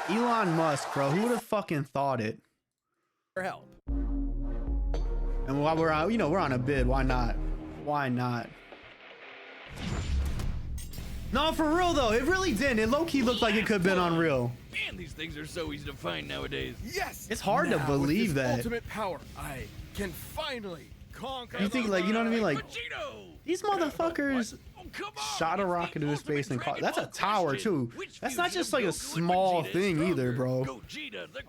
Elon Musk, bro. Who would have fucking thought it? For help. And while we're out, you know, we're on a bid. Why not? Why not? No, for real though. It really didn't. It low-key looked like it could have been unreal. Man, these things are so easy to find nowadays. Yes. It's hard to believe that. Ultimate power. I can finally conquer. You think, like, you know what I mean? Like, Vegito! these motherfuckers shot a rocket into space and caught. That's a tower too. That's not just like a small thing either, bro.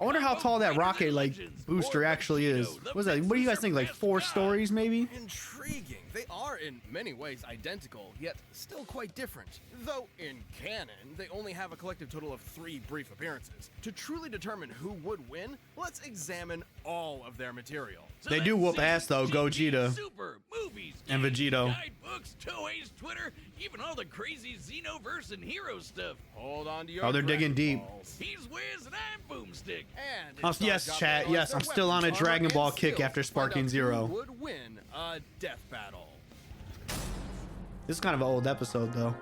I wonder how tall that rocket like booster actually is. What's that? What do you guys think? Like 4 stories maybe? Intriguing. They are in many ways identical, yet still quite different. Though in canon, they only have a collective total of 3 brief appearances. To truly determine who would win, let's examine all of their material. They do whoop ass though, Gogeta Super, movies, and Vegito. Guidebooks, Toei's Twitter, even all the crazy Xenoverse and hero stuff. Hold on to your Oh, they're digging deep. balls. He's Wiz and I'm Boomstick. And Oh, yes, chat. Yes, I'm still on a Dragon Ball kick after sparking Zero. Who would win a death battle? This is kind of an old episode though.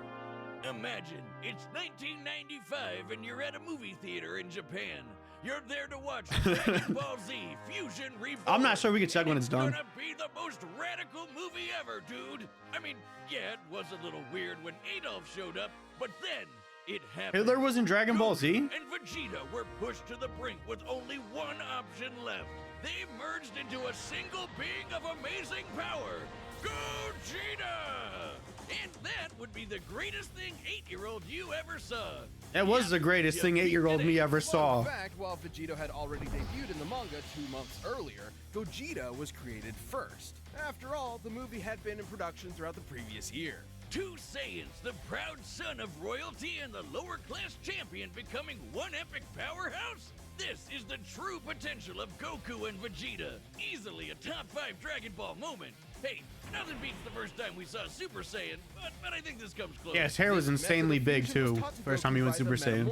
Imagine it's 1995 and you're at a movie theater in Japan. You're there to watch Dragon Ball Z Fusion Reborn. I'm not sure we can check when it's done. Gonna be the most radical movie ever, dude. I mean, yeah, it was a little weird when Adolf showed up, but then it happened. Hitler was in Dragon Ball Z? And Vegeta were pushed to the brink with only one option left. They merged into a single being of amazing power, Gogeta! And that would be the greatest thing 8-year-old you ever saw. That was the greatest thing 8-year-old me ever saw. In fact, while Vegito had already debuted in the manga 2 months earlier, Gogeta was created first. After all, the movie had been in production throughout the previous year. 2 Saiyans, the proud son of royalty and the lower class champion becoming one epic powerhouse? This is the true potential of Goku and Vegeta. Easily a top 5 Dragon Ball moment. Hey, nothing beats the first time we saw Super Saiyan, but I think this comes close. Yeah, his hair was insanely big too. First time he went Super Saiyan.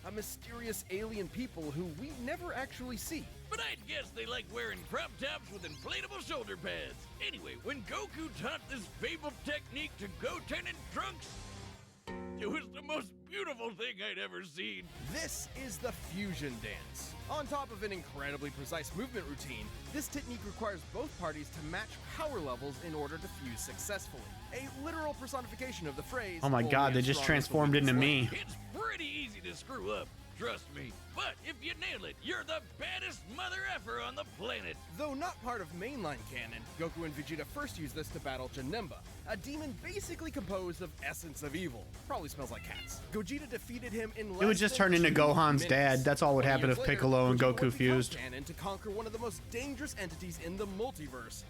A mysterious alien people who we never actually see. But I'd guess they like wearing crop tops with inflatable shoulder pads. Anyway, when Goku taught this fabled technique to Goten and Trunks, it was the most beautiful thing I'd ever seen. This is the fusion dance. On top of an incredibly precise movement routine, this technique requires both parties to match power levels in order to fuse successfully. A literal personification of the phrase. Oh my god, they just transformed into me. It's pretty easy to screw up, trust me. But if you nail it, you're the baddest mother effer on the planet. Though not part of mainline canon, Goku and Vegeta first used this to battle Janemba, a demon basically composed of essence of evil. Probably smells like cats. Gogeta defeated him in less It would just than turn into 2 Gohan's minutes. dad. That's all would happen if 20 years Piccolo and later, Goku Vegeta fused. would canon to conquer one of the most dangerous entities in the multiverse.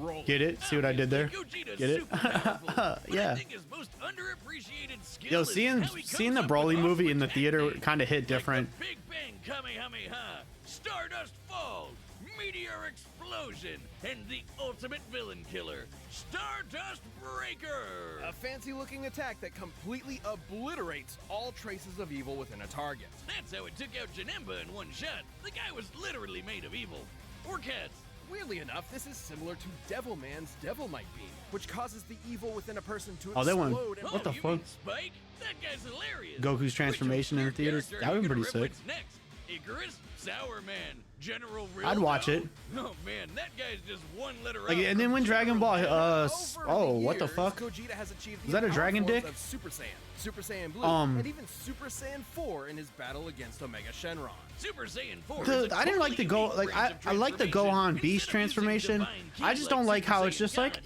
Broly. Get it? See what I did there? Gogeta's Get it? super powerful, but Yeah. I think his most underappreciated skill Yo, is seeing how he seeing the comes up Broly with movie in the awesome theater tactics. kind of hit different. Like the Big Bang Kamehameha, Stardust Fall, Meteor Explosion, and the ultimate villain killer, Stardust Breaker. A fancy-looking attack that completely obliterates all traces of evil within a target. That's how it took out Janemba in one shot. The guy was literally made of evil. Or cats. Weirdly enough, this is similar to Devilman's Devil Might Beam, which causes the evil within a person to Oh, that one- explode and what the you fuck? mean Spike? That guy's hilarious. Goku's transformation in the Which theaters? character That are would you be pretty gonna sick. reference Next? Icarus? Sour Man? General Real? I'd watch it. Oh man, that guy's just one letter Like, out and then from when Dragon Ball, Over oh, the what the years, fuck? Gogeta has achieved Is that a the dragon power dick? forms of Super Saiyan, Super Saiyan Blue, Um, and even Super Saiyan 4 in his battle against Omega Shenron. Super Saiyan 4. I didn't like the I like the Gohan Beast transformation. I just don't like how it's just like,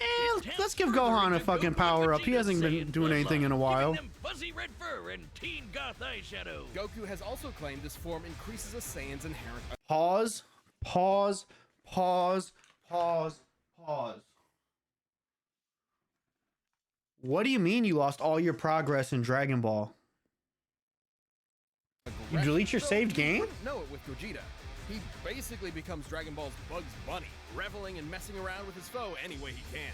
let's give Gohan a fucking power up. He hasn't been doing anything in a while. Fuzzy red fur and teen goth eyeshadow. Goku has also claimed this form increases a Saiyan's inherent Pause, pause, pause, pause, pause. What do you mean you lost all your progress in Dragon Ball? You delete your So saved you game? wouldn't know it with Gogeta. He basically becomes Dragon Ball's Bugs Bunny, reveling and messing around with his foe any way he can.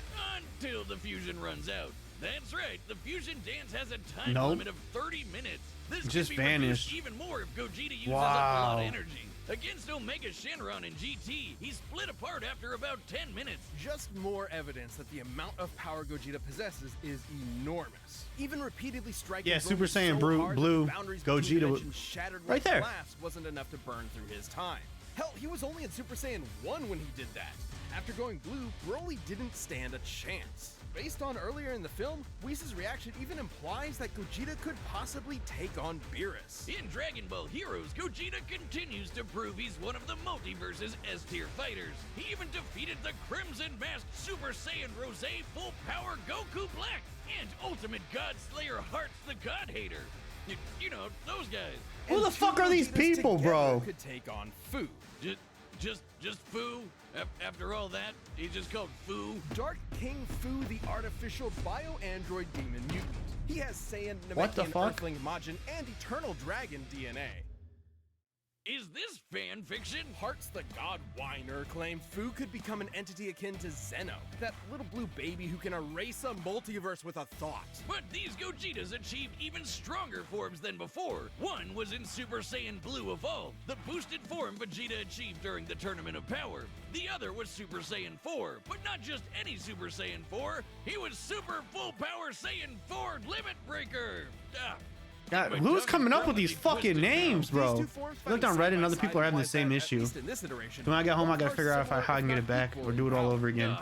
Until the fusion runs out. That's right, the fusion dance has a time Nope. limit of 30 minutes. This Just could be reduced vanished. even more if Gogeta uses up a lot Wow. of energy. Against Omega Shenron in GT, he split apart after about 10 minutes. Just more evidence that the amount of power Gogeta possesses is enormous. Even repeatedly striking Super Broly Saiyan so hard that Blue the boundaries between Gogeta dimensions shattered right with there. glass wasn't enough to burn through his time. Hell, he was only in Super Saiyan 1 when he did that. After going blue, Broly didn't stand a chance. Based on earlier in the film, Whis' reaction even implies that Gogeta could possibly take on Beerus. In Dragon Ball Heroes, Gogeta continues to prove he's one of the multiverse's S-tier fighters. He even defeated the Crimson Masked Super Saiyan Rose Full Power Goku Black and Ultimate God Slayer Hearts the God Hater. You know, those guys. Who the fuck are these people, bro? Could take on Fu. Just Fu? After all that, he's just called Fu? Dark King Fu, the artificial bio-android demon mutant. He has Saiyan, What the Namekian, fuck? Earthling, Majin, and Eternal Dragon DNA. Is this fan fiction? Hearts the God Whiner claimed Fu could become an entity akin to Zeno, that little blue baby who can erase a multiverse with a thought. But these Gogetas achieved even stronger forms than before. One was in Super Saiyan Blue Evolved, the boosted form Vegeta achieved during the Tournament of Power. The other was Super Saiyan 4, but not just any Super Saiyan 4. He was Super Full Power Saiyan 4 Limit Breaker. God, who's coming up with these fucking names, bro? I looked on Reddit and other people are having the same issue. When I get home, I gotta figure out how I can get it back or do it all over again.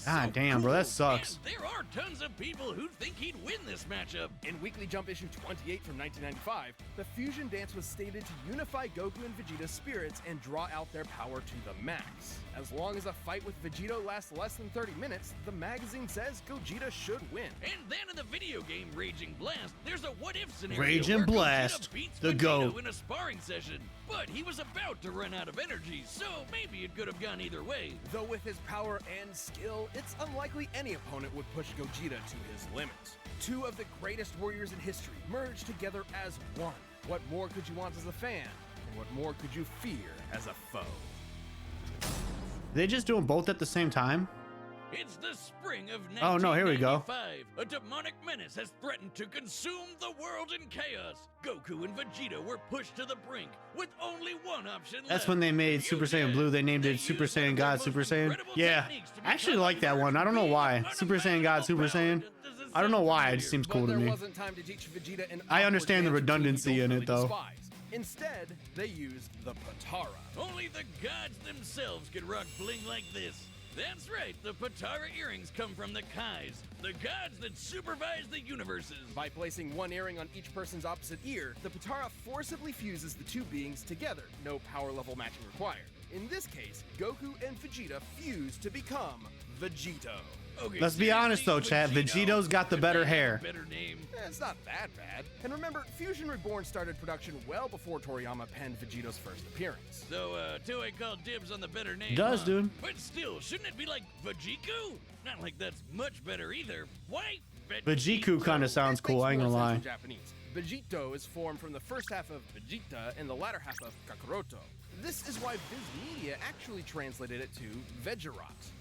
God damn, bro, that sucks. And there are tons of people who think he'd win this matchup. In Weekly Jump issue 28 from 1995, the fusion dance was stated to unify Goku and Vegeta's spirits and draw out their power to the max. As long as a fight with Vegito lasts less than 30 minutes, the magazine says Gogeta should win. And then in the video game Raging Blast, there's a what-if scenario Raging where Blast, Gogeta beats the Vegito GOAT. in a sparring session, but he was about to run out of energy, so maybe it could have gone either way. Though with his power and skill, it's unlikely any opponent would push Gogeta to his limit. Two of the greatest warriors in history merged together as one. What more could you want as a fan? And what more could you fear as a foe? They just doing both at the same time? It's the spring of 1995. Oh, no, here we go. A demonic menace has threatened to consume the world in chaos. Goku and Vegeta were pushed to the brink with only one option left. That's when they made Super Saiyan Blue. They named it Super Saiyan God Super Saiyan. Yeah, I actually like that one. I don't know why. Super Saiyan God Super Saiyan. I don't know why. It just seems cool to me. Wasn't time to teach Vegeta an I understand the awkward dance redundancy routine in he it, though. despised. Instead, they used the Patara. Only the gods themselves could rock bling like this. That's right, the Patara earrings come from the Kais, the gods that supervise the universes. By placing one earring on each person's opposite ear, the Patara forcibly fuses the two beings together, no power level matching required. In this case, Goku and Vegeta fuse to become Vegito. Okay, Let's be honest though, chat. Vegito's got the better hair. Better name. It's not that bad. And remember, Fusion Reborn started production well before Toriyama penned Vegito's first appearance. So, Toei called dibs on the better name. Does, huh? dude. But still, shouldn't it be like Vegito? Not like that's much better either. Why? Vegito kind of sounds cool, I ain't gonna lie. In Japanese. Vegito is formed from the first half of Vegeta and the latter half of Kakaroto. This is why Viz Media actually translated it to Vegerot.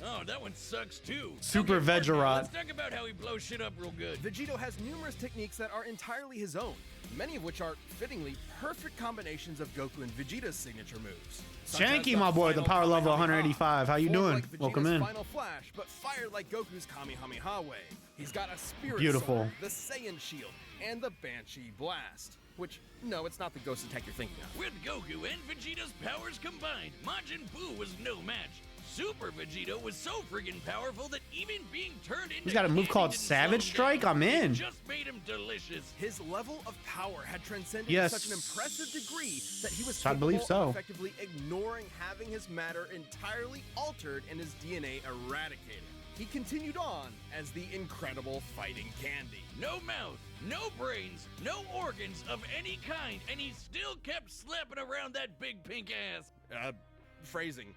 Oh, that one sucks too. Super Okay, partner, Vegerot. Let's talk about how he blows shit up real good. Vegito has numerous techniques that are entirely his own, many of which are, fittingly, perfect combinations of Goku and Vegeta's signature moves. Such as Shanky, my boy, the final power level Kamehameha, 185. How you formed doing? like Vegeta's Welcome in. Final Flash, but fired like Goku's Kamehameha way. He's got a spirit Beautiful. sword, the Saiyan shield, and the Banshee blast. Which, no, it's not the ghost attack you're thinking of. With Goku and Vegeta's powers combined, Majin Buu was no match. Super Vegito was so friggin' powerful that even being turned into He's got a move called candy didn't Savage slow him Strike? down. I'm in. It just made him delicious. His level of power had transcended Yes. to such an impressive degree that he was I capable believe so. of effectively ignoring having his matter entirely altered and his DNA eradicated. He continued on as the incredible fighting candy. No mouth, no brains, no organs of any kind, and he still kept slapping around that big pink ass. Phrasing.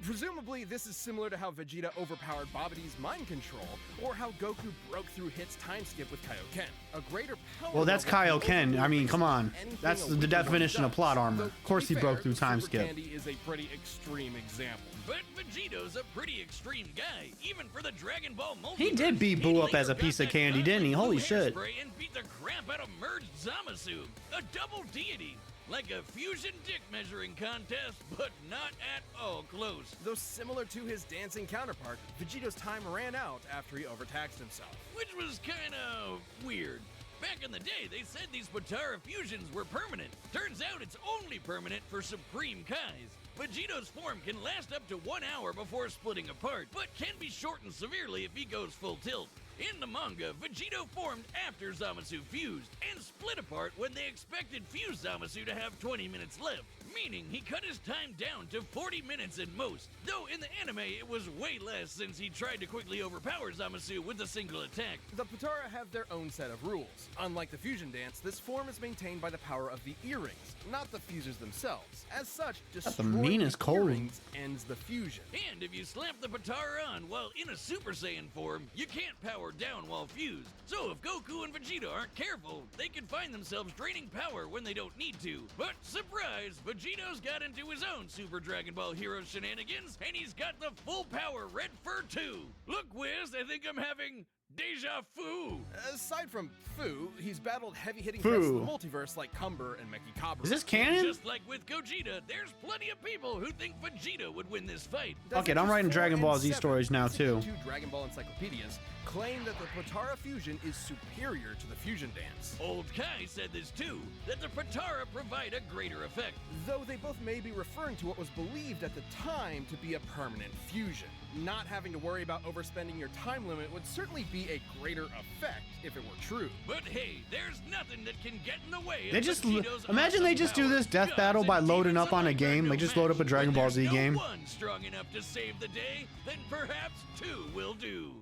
Presumably, this is similar to how Vegeta overpowered Babidi's mind control, or how Goku broke through Hit's time skip with Kaioken. A greater power Well, that's level Kaioken. I mean, come on. anything That's a the Wizard definition of does. plot armor. Though, Of course to he be broke fair, through time Super skip. Candy is a pretty extreme example. But Vegito's a pretty extreme guy, even for the Dragon Ball multiverse. He did beat Boo up as a piece of candy, didn't he? Holy shit. And beat the crap out of merged Zamasu, a double deity. like a fusion dick measuring contest, but not at all close. Though similar to his dancing counterpart, Vegito's time ran out after he overtaxed himself. Which was kinda weird. Back in the day, they said these Potara fusions were permanent. Turns out it's only permanent for Supreme Kais. Vegito's form can last up to 1 hour before splitting apart, but can be shortened severely if he goes full tilt. In the manga, Vegito formed after Zamasu fused, and split apart when they expected fused Zamasu to have 20 minutes left, meaning he cut his time down to 40 minutes at most, though in the anime it was way less since he tried to quickly overpower Zamasu with a single attack. The Potara have their own set of rules. Unlike the fusion dance, this form is maintained by the power of the earrings, not the fusers themselves. As such, destroying meanest the cold. earrings ends the fusion. And if you slap the Potara on while in a Super Saiyan form, you can't power down while fused. So if Goku and Vegeta aren't careful, they can find themselves draining power when they don't need to. But surprise, Vegito's got into his own Super Dragon Ball Hero shenanigans, and he's got the full power Red Fur 2. Look, Wiz, I think I'm having deja vu. Aside from Fu, he's battled heavy-hitting threats in the multiverse like Cumber and Mekhi-Kabra. Is this canon? Just like with Gogeta, there's plenty of people who think Vegeta would win this fight. Fuck it, I'm writing Dragon Ball Z stories now, too. 2 Dragon Ball encyclopedias claim that the Potara fusion is superior to the fusion dance. Old Kai said this too, that the Potara provide a greater effect. Though they both may be referring to what was believed at the time to be a permanent fusion. Not having to worry about overspending your time limit would certainly be a greater effect if it were true. But hey, there's nothing that can get in the way of They just Vegito's imagine they awesome just do power. this death Gods battle by and loading demons up on a alike game. are Like no just load up a match. Dragon When Ball there's Z no game. one strong enough to save the day, then perhaps 2 will do.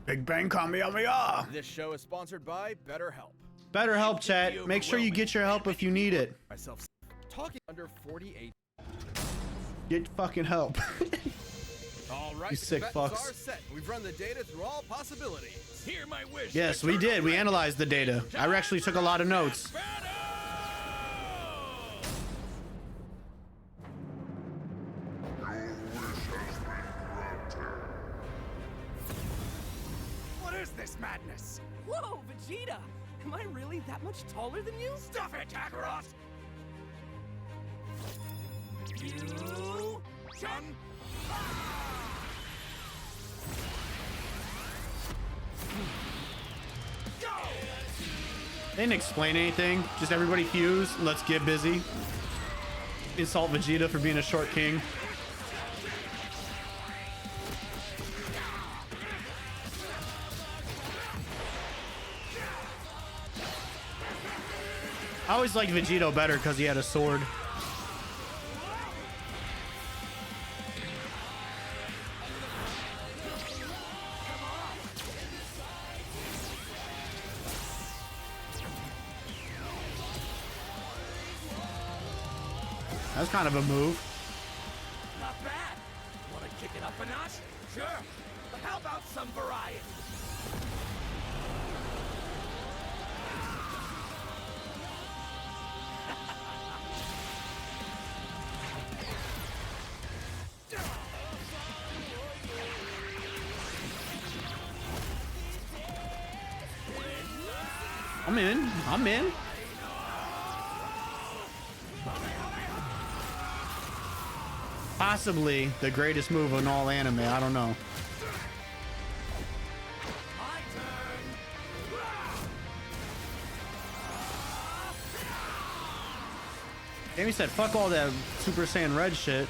Big Bang Kamehameha. This show is sponsored by BetterHelp. BetterHelp, chat. Make sure you get your help if you need it. Myself talking under 48. Get fucking help. All right, You sick the fucks. are set. We've run the data through all possibilities. Hear my wish. Yes, we did. We analyzed the data. I actually took a lot of notes. What is this madness? Whoa, Vegeta! Am I really that much taller than you? Stuff it, Kakarot! You... Son! Go! They didn't explain anything. Just everybody fuse. Let's get busy. Insult Vegeta for being a short king. I always liked Vegito better because he had a sword. That's kind of a move. Not bad. Want to kick it up a notch? Sure. But how about some variety? I'm in. I'm in. Possibly the greatest move in all anime. I don't know. My turn. Amy said, fuck all that Super Saiyan Red shit.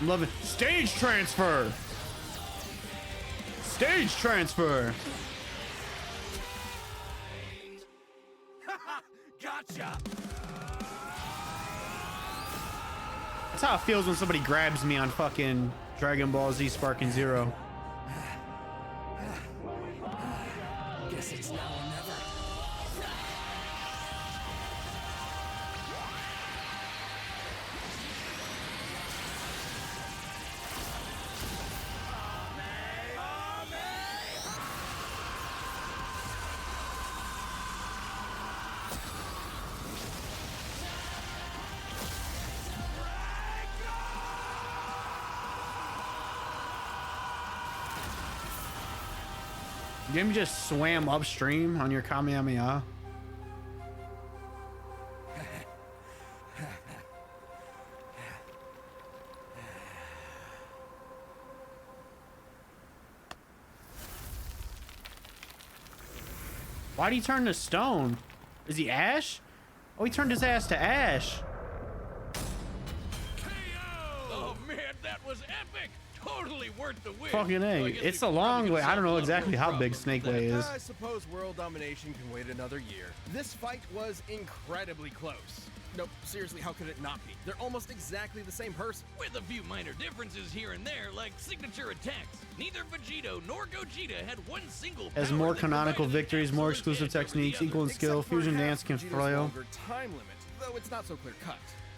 I'm loving stage transfer. Stage transfer. Gotcha. That's how it feels when somebody grabs me on fucking Dragon Ball Z Sparking Zero. Guess it's now or never. Jimmy just swam upstream on your Kamehameha. Why'd he turn to stone? Is he ash? Oh, he turned his ass to ash. Oh man, that was epic! Totally worth the win. Fucking A. So I guess It's we a can long probably way. I don't know solve exactly more how big problems Snake then. Way is. I suppose world domination can wait another year. This fight was incredibly close. Nope, seriously, how could it not be? They're almost exactly the same person. With a few minor differences here and there, like signature attacks. Neither Vegito nor Gogeta had one single Has power more that canonical provided an victories, more absolute exclusive edge over the techniques, other. equal in skill. Except Fusion perhaps dance can Vegeta's flail. longer time limit, though it's not so clear cut.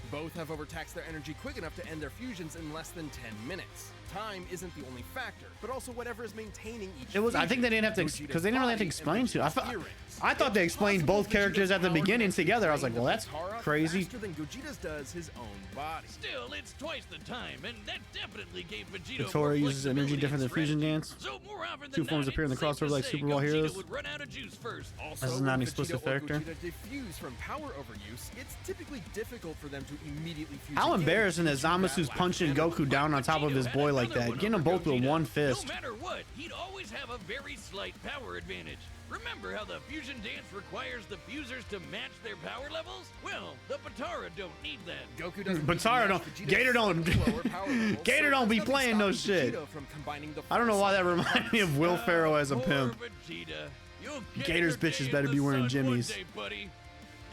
Both have overtaxed their energy quick enough to end their fusions in less than 10 minutes. Time isn't the only factor, but also whatever is maintaining each. It was. I think they didn't have to, because they didn't really have to explain to. I thought they explained both characters at the beginning together. I was like, well, that's crazy. Faster than Gogeta's does his own body. Still, it's twice the time, and that definitely gave Vegito Vegeta more uses energy flexibility different than and Fusion strategy. Dance. So more often than Two forms not, appear in the it's safe crossover to like say Super Ball Gogeta Heroes. would run out of juice first. Also, This is when not an Vegeta explicit or factor. Gogeta diffuse from power overuse, it's typically difficult for them to immediately fuse. How again embarrassing that due to Zamasu's lack of punching energy. Goku down on top of his boy like that. Getting them both with one fist. No matter what, he'd always have a very slight power advantage. Remember how the fusion dance requires the fusers to match their power levels? Well, the Potara don't need that. Goku doesn't Potara match don't- Vegeta's Gator don't- lower power levels, Gator so don't be there's nothing playing no stopping shit. Vegito from combining the I don't know why that forces. reminded me of Will Ferrell as a Poor pimp. Vegeta. You'll get Gator's your bitches day in better the be wearing sun one jimmies. day, buddy.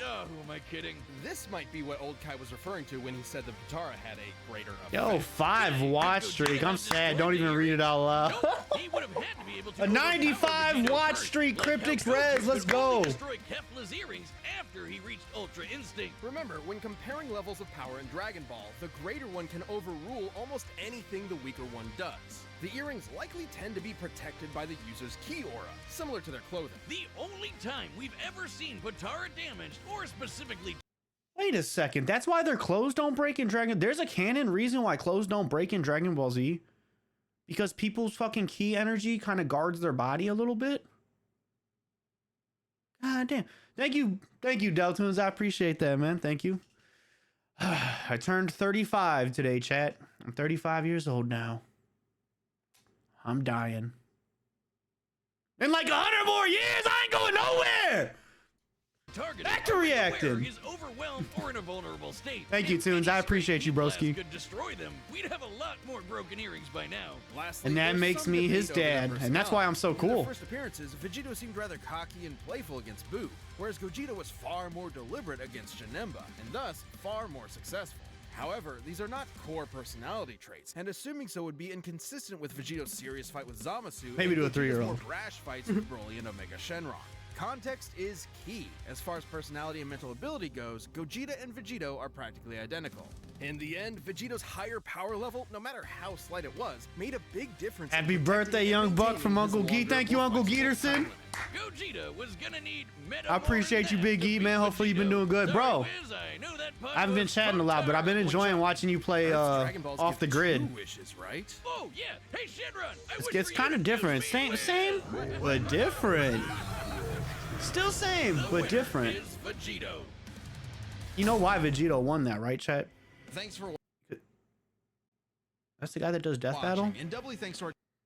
Oh, who am I kidding? This might be what Old Kai was referring to when he said the Potara had a greater effect. Yo, 5 watch streak. I'm sad. Don't even read it out loud. Nope, he would have had to be able to A overpower 95 Vegito watch first, streak, like how Cryptic Goku Rez, let's could only go. destroy Kefla's earrings after he reached Ultra Instinct. Remember, when comparing levels of power in Dragon Ball, the greater one can overrule almost anything the weaker one does. The earrings likely tend to be protected by the user's ki aura, similar to their clothing. The only time we've ever seen Potara damaged, or specifically Wait a second. That's why their clothes don't break in Dragon. There's a canon reason why clothes don't break in Dragon Ball Z. Because people's fucking ki energy kind of guards their body a little bit. God damn. Thank you, Deltoons. I appreciate that, man. Thank you. I turned 35 today, chat. I'm 35 years old now. I'm dying. In like 100 more years, I ain't going nowhere. targeted Back to reacting. everywhere is overwhelmed or in a vulnerable state. Thank you, If Tunes. any I appreciate you, stray blast broski. could destroy them, we'd have a lot more broken earrings by now. Lastly, And that there's makes some me debate his over dad, their and that's why I'm so In their cool. first appearances, Vegito seemed rather cocky and playful against Boo, whereas Gogeta was far more deliberate against Janemba, and thus far more successful. However, these are not core personality traits, and assuming so would be inconsistent with Vegito's serious fight with Zamasu Maybe and to a Gogeta's 3-year-old. more brash fights with Broly and Omega Shenron. Context is key. As far as personality and mental ability goes, Gogeta and Vegito are practically identical. In the end, Vegito's higher power level, no matter how slight it was, made a big difference. in Happy protecting birthday, and young buck maintaining from his Uncle Gee. longer, Thank you, more Uncle flexible Geterson. time limit. Gogeta was gonna need I appreciate you, Big E, man. Hopefully you've been doing good. Bro, I haven't been chatting a lot, but I've been enjoying watching you play Dragon Balls off the give grid. 2 wishes, right? Oh yeah, hey Shenron, It's kind of different. Same, but different. Still same, but different. Vegito. You know why Vegito won that, right, chat? Thanks for That's the guy that does Death Battle? and doubly thanks to our